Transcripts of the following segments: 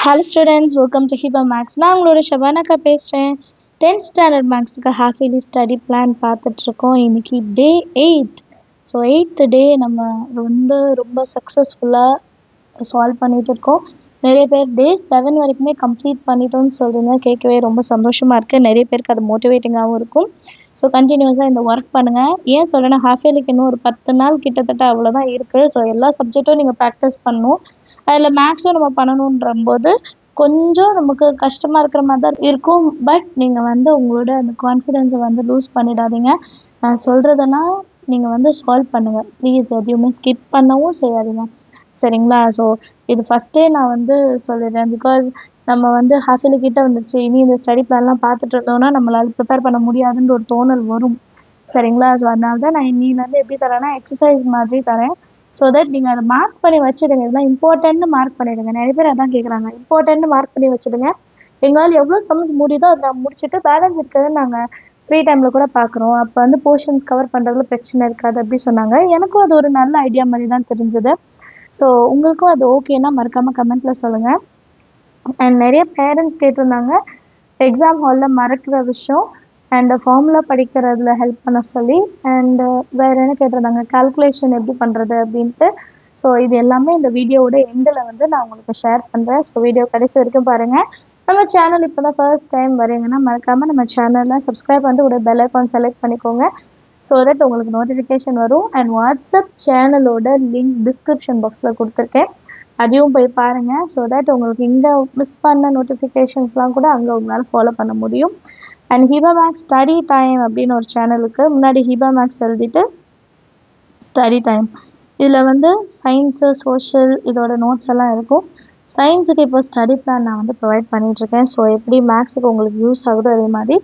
Hello students, welcome to Hiba Max. நான் உங்களோட ஷபானாக்கா பேசுகிறேன். 10th ஸ்டாண்டர்ட் மேக்ஸுக்கு ஹாஃப் இயர்லி ஸ்டடி பிளான் பார்த்துட்ருக்கோம். இன்றைக்கி டே 8. ஸோ 8th டே நம்ம ரொம்ப சக்ஸஸ்ஃபுல்லாக சால்வ் பண்ணிகிட்டு இருக்கோம். நிறைய பேர் டே 7 வரைக்குமே கம்ப்ளீட் பண்ணிட்டோம்னு சொல்கிறீங்க. கேட்கவே ரொம்ப சந்தோஷமாக இருக்குது. நிறைய பேருக்கு அது மோட்டிவேட்டிங்காகவும் இருக்கும். ஸோ கண்டினியூஸாக இந்த ஒர்க் பண்ணுங்கள். ஏன் சொல்கிறேன்னா ஹாஃப் இயர்லிக்கு இன்னும் ஒரு 10 நாள் கிட்டத்தட்ட அவ்வளோதான் இருக்குது. ஸோ எல்லா சப்ஜெக்ட்டும் நீங்கள் ப்ராக்டிஸ் பண்ணணும். அதில் மேக்ஸும் நம்ம பண்ணணுன்றம்போது கொஞ்சம் நமக்கு கஷ்டமாக இருக்கிற மாதிரி தான் இருக்கும். பட் நீங்கள் உங்களோட அந்த கான்ஃபிடென்ஸை லூஸ் பண்ணிடாதீங்க. நான் சொல்கிறதெல்லாம் நீங்கள் சால்வ் பண்ணுங்கள். ப்ளீஸ் எதையுமே ஸ்கிப் பண்ணவும் செய்யாதீங்க, சரிங்களா? ஸோ இது ஃபஸ்ட்டே நான் சொல்லிடுறேன். பிகாஸ் நம்ம ஹாஃப் இயர்லி கிட்ட வந்துருச்சு. இனி இந்த ஸ்டடி பிளான்லாம் பார்த்துட்டு இருந்தோம்னா நம்மளால் ப்ரிப்பேர் பண்ண முடியாதுன்ற ஒரு தோணல் வரும், சரிங்களா? ஸோ அதனால தான் நான் இன்னிலேருந்து எப்படி தரேன்னா எக்ஸசைஸ் மாதிரி தரேன். ஸோ தட் நீங்கள் அதை மார்க் பண்ணி வச்சுடுங்க. இதெல்லாம் இம்பார்ட்டன்ட்னு மார்க் பண்ணிவிடுங்க. நிறைய பேர் அதான் கேட்குறாங்க, இம்பார்ட்டன்ட்னு மார்க் பண்ணி வச்சுடுங்க. எங்களால் எவ்வளோ சம்ஸ் முடியுதோ அதை நான் முடிச்சுட்டு பேலன்ஸ் இருக்கிறத நாங்கள் ஃப்ரீ டைமில் கூட பார்க்குறோம். அப்போ போர்ஷன்ஸ் கவர் பண்ணுறதுல பிரச்சனை இருக்காது அப்படி சொன்னாங்க. எனக்கும் அது ஒரு நல்ல ஐடியா மாதிரி தான் தெரிஞ்சது. ஸோ உங்களுக்கும் அது ஓகேன்னா மறக்காமல் கமெண்ட்டில் சொல்லுங்கள். அண்ட் நிறைய பேரண்ட்ஸ் கேட்டிருந்தாங்க எக்ஸாம் ஹாலில் மறக்கிற விஷயம் அண்ட் ஃபார்முலா படிக்கிறதுல ஹெல்ப் பண்ண சொல்லி. அண்டு வேறு என்ன கேட்டிருந்தாங்க, கால்குலேஷன் எப்படி பண்ணுறது அப்படின்ட்டு. ஸோ இது எல்லாமே இந்த வீடியோவோட எண்டில் நான் உங்களுக்கு ஷேர் பண்ணுறேன். ஸோ வீடியோ கடைசி வரைக்கும் பாருங்கள். நம்ம சேனல் இப்போ தான் ஃபர்ஸ்ட் டைம் வரீங்கன்னா மறக்காமல் நம்ம சேனலில் சப்ஸ்கிரைப் பண்ணிட்டு ஒரு பெல் ஐக்கான் செலக்ட் பண்ணிக்கோங்க. ஸோ தட் உங்களுக்கு நோட்டிஃபிகேஷன் வரும். அண்ட் வாட்ஸ்அப் சேனலோட லிங்க் டிஸ்கிரிப்ஷன் பாக்ஸில் கொடுத்துருக்கேன், அதையும் போய் பாருங்கள். ஸோ தட் உங்களுக்கு இங்கே மிஸ் பண்ண நோட்டிஃபிகேஷன்ஸ்லாம் கூட அங்கே உங்களால் ஃபாலோ பண்ண முடியும். And Hiba maths study time அப்படின்னு ஒரு சேனலுக்கு முன்னாடி ஹிபா மேக்ஸ் எழுதிட்டு ஸ்டடி டைம், இதில் சயின்ஸு சோஷியல் இதோட நோட்ஸ் எல்லாம் இருக்கும். சயின்ஸுக்கு இப்போ ஸ்டடி பிளான் நான் ப்ரொவைட் பண்ணிகிட்ருக்கேன். ஸோ எப்படி மேக்ஸுக்கு உங்களுக்கு யூஸ் ஆகுதோ அதே மாதிரி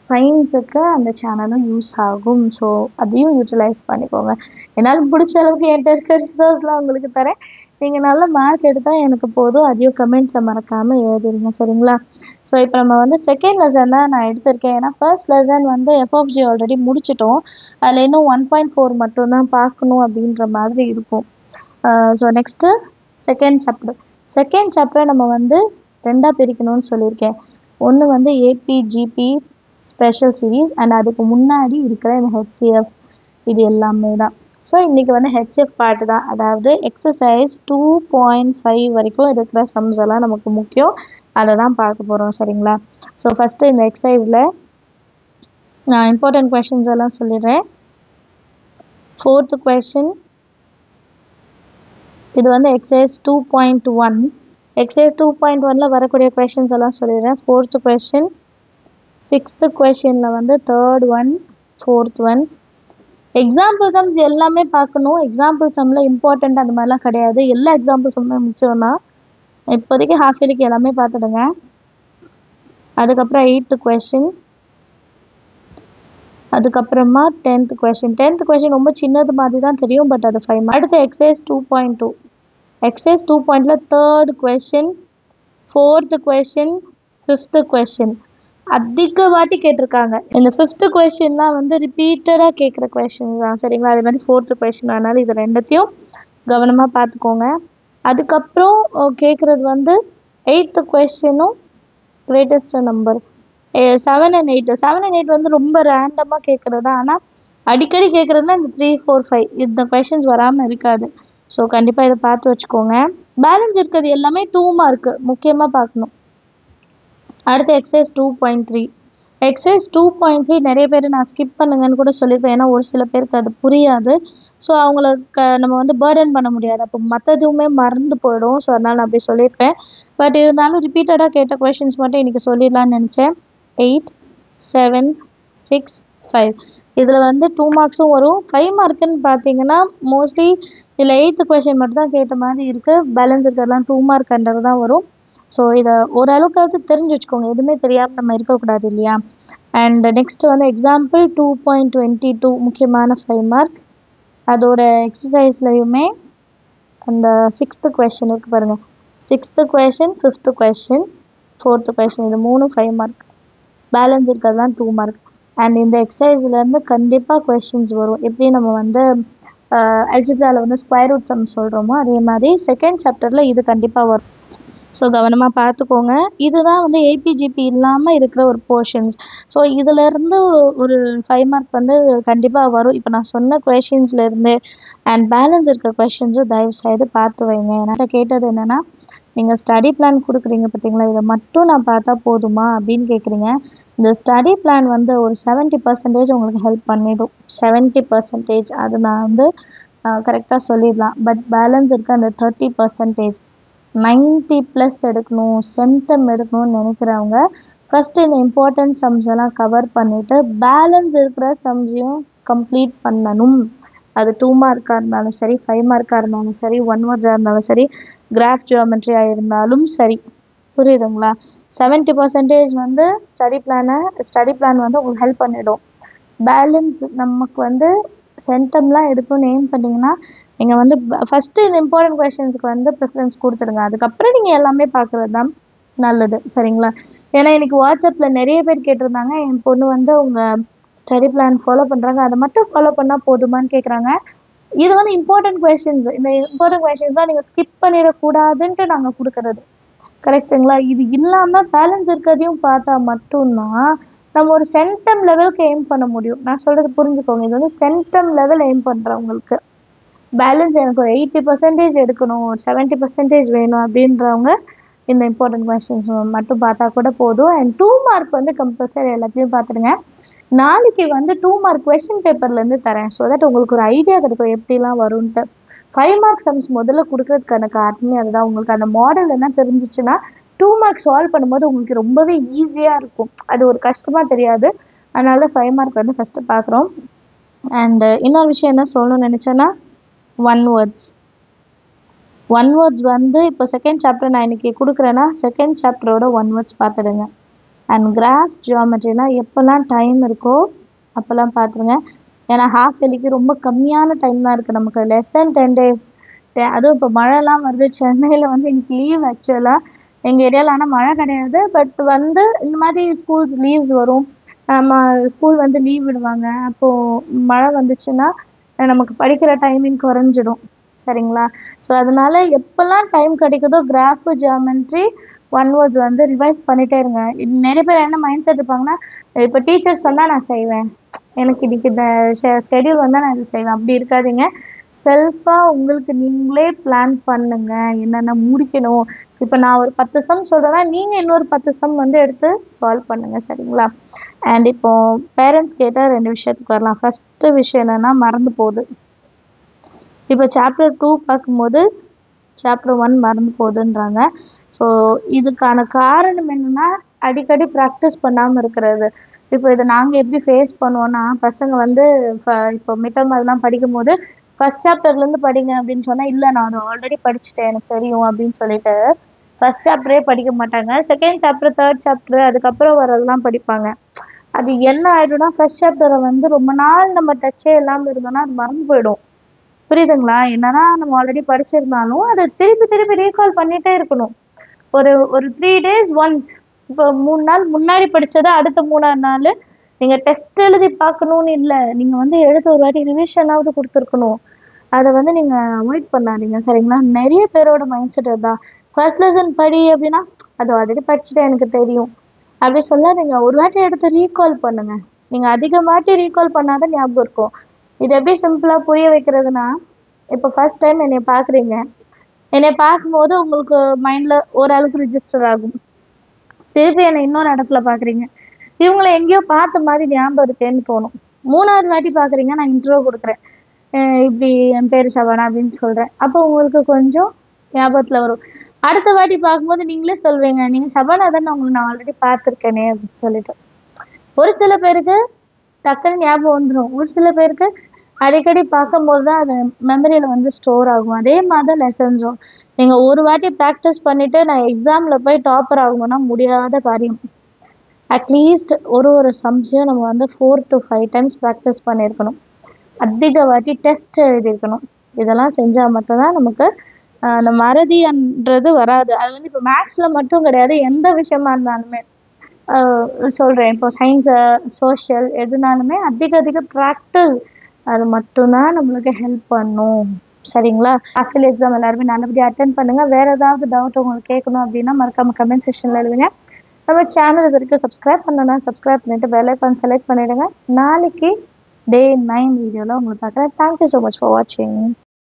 சயின்ஸுக்கு அந்த சேனலும் யூஸ் ஆகும். ஸோ அதையும் யூட்டிலைஸ் பண்ணிக்கோங்க. என்னால் பிடிச்ச அளவுக்கு என்கிட்ட இருக்க ரிசோர்ஸ்லாம் உங்களுக்கு தரேன். நீங்கள் நல்ல மார்க் எடுத்தால் எனக்கு போதும். அதையும் கமெண்ட்ஸை மறக்காமல் எழுதிடுங்க, சரிங்களா? ஸோ இப்போ நம்ம செகண்ட் லெசன் தான் நான் எடுத்திருக்கேன். ஏன்னா ஃபர்ஸ்ட் லெசன் எஃப்ஆஃப்ஜி ஆல்ரெடி முடிச்சிட்டோம். அதில் இன்னும் 1.4 மட்டும்தான் பார்க்கணும் அப்படின்ற மாதிரி இருக்கும். ஸோ நெக்ஸ்ட்டு செகண்ட் சாப்டரை நம்ம ரெண்டாக பிரிக்கணும்னு சொல்லியிருக்கேன். ஒன்று ஏபிஜிபி ஸ்பெஷல் சீரீஸ் அண்ட் அதுக்கு முன்னாடி இருக்கிற இந்த ஹெச்சிஎஃப், இது எல்லாமே தான். ஸோ இன்றைக்கி ஹெச்சிஎஃப் பார்ட் தான், அதாவது எக்ஸசைஸ் 2.5 வரைக்கும் இருக்கிற சம்ஸ் எல்லாம் நமக்கு முக்கியம். அதை தான் பார்க்க போகிறோம், சரிங்களா? ஸோ ஃபஸ்ட்டு இந்த எக்ஸசைஸில் நான் இம்பார்ட்டன்ட் கொஷின்ஸ் எல்லாம் சொல்லிடுறேன். 4th கொஷின், இது எக்ஸசைஸ் 2.1. எக்ஸசைஸ் 2.1ல் வரக்கூடிய கொஷின்ஸ் எல்லாம் சொல்லிடுறேன். 4th கொஷின், 6th கொஷினில் 3rd one, 4th one. Example sums எல்லாமே பார்க்கணும். எக்ஸாம்பிள் சம்மில் இம்பார்ட்டண்ட் அந்த மாதிரிலாம் கிடையாது. எல்லா எக்ஸாம்பிள் சம்மே முக்கியம் தான். இப்போதைக்கு ஹாஃப் இயர்லிக்கு எல்லாமே பார்த்துடுங்க. அதுக்கப்புறம் 8th கொஷின், அதுக்கப்புறமா 10th கொஷின். 10th கொஷின் ரொம்ப சின்னது மாதிரி தான் தெரியும், பட் அது 5 மார்க். அடுத்து எக்ஸசைஸ் 2.2. எக்ஸசைஸ் 2.ல 3rd question, 4th question, 5th question அதிக வாட்டி கேட்டிருக்காங்க. இந்த 5th கொஷின்லாம் ரிப்பீட்டடாக கேட்குற கொஷின்ஸ் தான், சரிங்களா? அதே மாதிரி 4th கொஷின். அதனால் இது ரெண்டத்தையும் கவனமாக பார்த்துக்கோங்க. அதுக்கப்புறம் கேட்குறது 8th கொஷினும் greatest number 7 and 8. 7 and 8 ரொம்ப ரேண்டமாக கேட்குறது தான். ஆனால் அடிக்கடி கேட்குறதுனா இந்த 3, 4, 5 இந்த கொஷின்ஸ் வராமல் இருக்காது. ஸோ கண்டிப்பாக இதை பார்த்து வச்சுக்கோங்க. பேலன்ஸ் இருக்கிறது எல்லாமே 2 மார்க்கு முக்கியமாக பார்க்கணும். அடுத்து எக்ஸசைஸ் 2.3. எக்ஸசைஸ் 2.3 நிறைய பேர் நான் ஸ்கிப் பண்ணுங்கன்னு கூட சொல்லியிருப்பேன். ஏன்னா ஒரு சில பேருக்கு அது புரியாது. ஸோ அவங்களுக்கு நம்ம பேர்டன் பண்ண முடியாது. அப்போ மற்றதுமே மறந்து போயிடும். ஸோ அதனால் நான் அப்படி சொல்லியிருப்பேன். பட் இருந்தாலும் ரிப்பீட்டடாக கேட்ட கொஷின்ஸ் மட்டும் இன்றைக்கி சொல்லிடலான்னு நினச்சேன். 8, 7, 6, 5 இதில் 2 மார்க்ஸும் வரும். 5 மார்க்குன்னு பார்த்தீங்கன்னா மோஸ்ட்லி இதில் 8th கொஷின் மட்டும் தான் கேட்ட மாதிரி இருக்குது. பேலன்ஸ் இருக்கிறதெல்லாம் 2 மார்க் அண்டர் தான் வரும். ஸோ இதை ஓரளவுக்காவது தெரிஞ்சு வச்சுக்கோங்க. எதுவுமே தெரியாமல் நம்ம இருக்கக்கூடாது இல்லையா? அண்ட் நெக்ஸ்ட்டு எக்ஸாம்பிள் 2.22 முக்கியமான 5 மார்க். அதோட எக்ஸசைஸ்லையுமே அந்த 6th கொஷின் இருக்குது பாருங்கள். 6th question, 5th question, 4th question, இது 3 5 மார்க். பேலன்ஸ் இருக்கிறதுலாம் 2 மார்க். அண்ட் இந்த எக்ஸசைஸ்லேருந்து கண்டிப்பாக கொஷின்ஸ் வரும். எப்படி நம்ம அல்ஜிப்ராவில் ஸ்கொயர் ரூட் சம் சொல்கிறோமோ அதே மாதிரி செகண்ட் சாப்டரில் இது கண்டிப்பாக வரும். ஸோ கவனமாக பார்த்துக்கோங்க. இதுதான் வந்து ஏபிஜிபி இல்லாமல் இருக்கிற ஒரு போர்ஷன்ஸ். ஸோ இதிலேருந்து ஒரு 5 மார்க் வந்து கண்டிப்பாக வரும். இப்போ நான் சொன்ன கொஷின்ஸ்லேருந்து அண்ட் பேலன்ஸ் இருக்க கொஷின்ஸும் தயவுசெய்து பார்த்து வைங்க. என்கிட்ட கேட்டது என்னென்னா, நீங்கள் ஸ்டடி பிளான் கொடுக்குறீங்க பார்த்தீங்களா, இதை மட்டும் நான் பார்த்தா போதுமா அப்படின்னு கேட்குறீங்க. இந்த ஸ்டடி பிளான் வந்து ஒரு 70% உங்களுக்கு ஹெல்ப் பண்ணிடும். 70% அது நான் வந்து கரெக்டாக சொல்லிடலாம். பட் பேலன்ஸ் இருக்க அந்த 30% 90+ எடுக்கணும், சென்டம் எடுக்கணும்னு நினைக்கிறவங்க ஃபஸ்ட்டு இந்த இம்பார்ட்டன்ட் சம்ஸ் எல்லாம் கவர் பண்ணிவிட்டு பேலன்ஸ் இருக்கிற சம்ஸையும் கம்ப்ளீட் பண்ணணும். அது 2 மார்க்காக இருந்தாலும் சரி, 5 மார்க்காக இருந்தாலும் சரி, 1 வேர்ட்ஸாக இருந்தாலும் சரி, கிராஃப் ஜியோமெட்ரியாக இருந்தாலும் சரி. புரியுதுங்களா? 70% வந்து ஸ்டடி பிளான் வந்து உங்களுக்கு ஹெல்ப் பண்ணிடும். பேலன்ஸ் நமக்கு வந்து சென்டம்லாம் எடுக்கணும்னு எய்ம் பண்ணிங்கன்னா, நீங்கள் வந்து ஃபஸ்ட்டு இந்த இம்பார்ட்டன்ட் கொஷின்ஸ்க்கு வந்து ப்ரிஃபரன்ஸ் கொடுத்துருங்க. அதுக்கப்புறம் நீங்கள் எல்லாமே பார்க்குறது தான் நல்லது. சரிங்களா? ஏன்னா இன்றைக்கி வாட்ஸ்அப்பில் நிறைய பேர் கேட்டிருந்தாங்க, என் பொண்ணு வந்து உங்கள் ஸ்டடி பிளான் ஃபாலோ பண்ணுறாங்க, அதை மட்டும் ஃபாலோ பண்ணால் போதுமான்னு கேட்குறாங்க. இது வந்து இம்பார்ட்டன்ட் கொஷின்ஸ். இந்த இம்பார்ட்டன்ட் கொஷின்ஸ்லாம் நீங்கள் ஸ்கிப் பண்ணிடக்கூடாதுன்ட்டு நாங்கள் கொடுக்குறது. கரெக்டுங்களா? இது இல்லாமல் பேலன்ஸ் இருக்கிறதையும் பார்த்தா மட்டும்தான் நம்ம ஒரு சென்டம் லெவலுக்கு எய்ம் பண்ண முடியும். நான் சொல்கிறது புரிஞ்சுக்கோங்க. இது வந்து சென்டம் லெவல் எய்ம் பண்ணுறவங்களுக்கு. பேலன்ஸ் எனக்கு ஒரு 80% எடுக்கணும், ஒரு 70% வேணும் அப்படின்றவங்க இந்த இம்பார்ட்டன்ட் கொஷின்ஸ் மட்டும் பார்த்தா கூட போதும். அண்ட் 2 மார்க் வந்து கம்பல்சரி எல்லாத்தையும் பார்த்துடுங்க. நாளைக்கு வந்து 2 மார்க் கொஷின் பேப்பர்லேருந்து தரேன். ஸோ தட் உங்களுக்கு ஒரு ஐடியா கிடைக்கும் எப்படிலாம் வரும்ன்ட்டு. 5 மார்க் சம்ஸ் முதல்ல கொடுக்கறதுக்கான காரணமே அதுதான். உங்களுக்கு அந்த மாடல் என்ன தெரிஞ்சிச்சுன்னா 2 மார்க் சால்வ் பண்ணும்போது உங்களுக்கு ரொம்பவே ஈஸியாக இருக்கும். அது ஒரு கஷ்டமாக தெரியாது. அதனால 5 மார்க் வந்து ஃபஸ்ட்டு பார்க்குறோம். அண்டு இன்னொரு விஷயம் என்ன சொல்லணும்னு நினச்சேன்னா, 1 வேர்ட்ஸ் வந்து இப்போ செகண்ட் சாப்டர் நான் இன்றைக்கி கொடுக்குறேன்னா, செகண்ட் சாப்டரோட 1 வேர்ட்ஸ் பார்த்துடுங்க. அண்ட் கிராஃப் ஜியோமெட்ரினா எப்போல்லாம் டைம் இருக்கோ அப்போல்லாம் பார்த்துருங்க. ஏன்னா ஹாஃப் இயர்லிக்கு ரொம்ப கம்மியான டைம் தான் இருக்குது நமக்கு. Less than 10 days. அதுவும் இப்போ மழைலாம் வருது. சென்னையில் வந்து இன்னைக்கு லீவ் ஆக்சுவலாக. எங்கள் ஏரியாவில் ஆனால் மழை கிடையாது. பட் வந்து இந்த மாதிரி ஸ்கூல்ஸ் லீவ்ஸ் வரும். ஸ்கூல் வந்து லீவ் விடுவாங்க. அப்போது மழை வந்துச்சுன்னா நமக்கு படிக்கிற டைமிங் குறைஞ்சிடும். சரிங்களா? ஸோ அதனால எப்போல்லாம் டைம் கிடைக்குதோ கிராஃபு ஜியோமெட்ரி 1 வேர்ட்ஸ் வந்து ரிவைஸ் பண்ணிகிட்டே இருங்க. நிறைய பேர் என்ன மைண்ட் செட் இருப்பாங்கன்னா, இப்போ டீச்சர் சொன்னால் நான் செய்வேன், எனக்கு இன்றைக்கி இந்த ஸ்கெடியூல் வந்தால் நான் இது செய்வேன். அப்படி இருக்காதீங்க. செல்ஃபாக உங்களுக்கு நீங்களே பிளான் பண்ணுங்கள் என்னென்ன முடிக்கணும். இப்போ நான் ஒரு 10 சம் சொல்கிறேன்னா நீங்கள் இன்னொரு 10 சம் வந்து எடுத்து சால்வ் பண்ணுங்கள். சரிங்களா? அண்ட் இப்போது பேரண்ட்ஸ் கேட்டால் 2 விஷயத்துக்கு வரலாம். ஃபஸ்ட்டு விஷயம் என்னென்னா, மறந்து போகுது. இப்போ சாப்டர் 2 பார்க்கும்போது சாப்டர் 1 மறந்து போகுதுன்றாங்க. ஸோ இதுக்கான காரணம் என்னென்னா, அடிக்கடி ப்ராக்டிஸ் பண்ணாமல் இருக்கிறது. இப்போ இதை நாங்கள் எப்படி ஃபேஸ் பண்ணுவோன்னா, பசங்க வந்து இப்போ மிட்டம் அதெல்லாம் படிக்கும்போது ஃபஸ்ட் சாப்டர்லேருந்து படிங்க அப்படின்னு சொன்னால், இல்லை நான் அதை ஆல்ரெடி படிச்சுட்டேன், எனக்கு தெரியும் அப்படின்னு சொல்லிட்டு ஃபஸ்ட் சாப்டரே படிக்க மாட்டாங்க. செகண்ட் சாப்டர், தேர்ட் சாப்டர் அதுக்கப்புறம் வரதெல்லாம் படிப்பாங்க. அது என்ன ஆகிடும்னா, ஃபஸ்ட் சாப்டரை வந்து ரொம்ப நாள் நம்ம டச்சே இல்லாமல் இருந்தோம்னா அது மறந்து போயிடும். புரியுதுங்களா? என்னன்னா நம்ம ஆல்ரெடி படிச்சிருந்தாலும் அதை திருப்பி ரீகால் பண்ணிகிட்டே இருக்கணும். ஒரு 3 days ஒன்ஸ். இப்போ 3 நாள் முன்னாடி படித்ததை அடுத்த 3ஆவது நாள் நீங்கள் டெஸ்ட் எழுதி பார்க்கணுன்னு இல்லை, நீங்கள் வந்து எழுத ஒரு வாட்டி ரிவிஷனாவது கொடுத்துருக்கணும். அதை வந்து நீங்கள் அவாய்ட் பண்ணாதீங்க. சரிங்களா? நிறைய பேரோட மைண்ட் செட் அதுதான். ஃபர்ஸ்ட் லெசன் படி அப்படின்னா, அது ஆல்ரெடி படிச்சுட்டேன் எனக்கு தெரியும் அப்படி சொல்லாதீங்க. ஒரு வாட்டி எடுத்து ரீகால் பண்ணுங்கள். நீங்கள் அதிக வாட்டி ரீகால் பண்ணாதான் ஞாபகம் இருக்கும். இது எப்படி சிம்பிளாக புரிய வைக்கிறதுனா, இப்போ ஃபர்ஸ்ட் டைம் என்னை பார்க்குறீங்க. என்னை பார்க்கும்போது உங்களுக்கு மைண்டில் ஓரளவுக்கு ரிஜிஸ்டர் ஆகும். திருப்பி என்னை இன்னொரு இடத்துல பார்க்குறீங்க, இவங்களை எங்கேயோ பார்த்த மாதிரி ஞாபகம் இருக்கேன்னு தோணும். 3ஆவது வாட்டி பார்க்குறீங்க, நான் இன்ட்ரோ கொடுக்குறேன், இப்படி என் பேர் ஷபானா அப்படின்னு சொல்கிறேன். அப்போ உங்களுக்கு கொஞ்சம் ஞாபகத்தில் வரும். அடுத்த வாட்டி பார்க்கும்போது நீங்களே சொல்வீங்க, நீங்கள் ஷபானா தானே, உங்களை நான் ஆல்ரெடி பார்த்துருக்கேனே அப்படின்னு சொல்லிட்டு. ஒரு சில பேருக்கு டக்குன்னு ஞாபகம் வந்துடும். ஒரு சில பேருக்கு அடிக்கடி பார்க்கும்போது தான் அது மெமரியில் வந்து ஸ்டோர் ஆகும். அதே மாதிரி தான் லெசன்ஸும். நீங்கள் ஒரு வாட்டி ப்ராக்டிஸ் பண்ணிவிட்டு நான் எக்ஸாமில் போய் டாப்பர் ஆகணும்னா முடியாத காரியம். அட்லீஸ்ட் ஒரு சம்ஸையும் நம்ம வந்து 4 to 5 டைம்ஸ் ப்ராக்டிஸ் பண்ணியிருக்கணும். அதிக வாட்டி டெஸ்ட் எழுதியிருக்கணும். இதெல்லாம் செஞ்சால் மட்டும்தான் நமக்கு அந்த மறதின்றது வராது. அது வந்து இப்போ மேக்ஸில் மட்டும் கிடையாது, எந்த விஷயமா இருந்தாலுமே சொல்கிறேன். இப்போ சயின்ஸு, சோஷியல் எதுனாலுமே அதிக ப்ராக்டிஸ் அது மட்டும்தான் நம்மளுக்கு ஹெல்ப் பண்ணும். சரிங்களா? ஹாஃப் இயர்லி எக்ஸாம் எல்லாருமே நல்லபடியா அட்டெண்ட் பண்ணுங்க. வேற ஏதாவது டவுட் உங்களுக்கு கேட்கணும் அப்படின்னா மறக்காம கமெண்ட் செக்ஷன்ல எழுதுங்க. நம்ம சேனல் இது வரைக்கும் சப்ஸ்கிரைப் பண்ணலன்னா சப்ஸ்கிரைப் பண்ணிட்டு பெல் ஐகான் செலக்ட் பண்ணிடுங்க. நாளைக்கு டே 9 வீடியோல உங்களை பார்க்குறேன். தேங்க்யூ ஸோ மச் ஃபார் வாட்சிங்.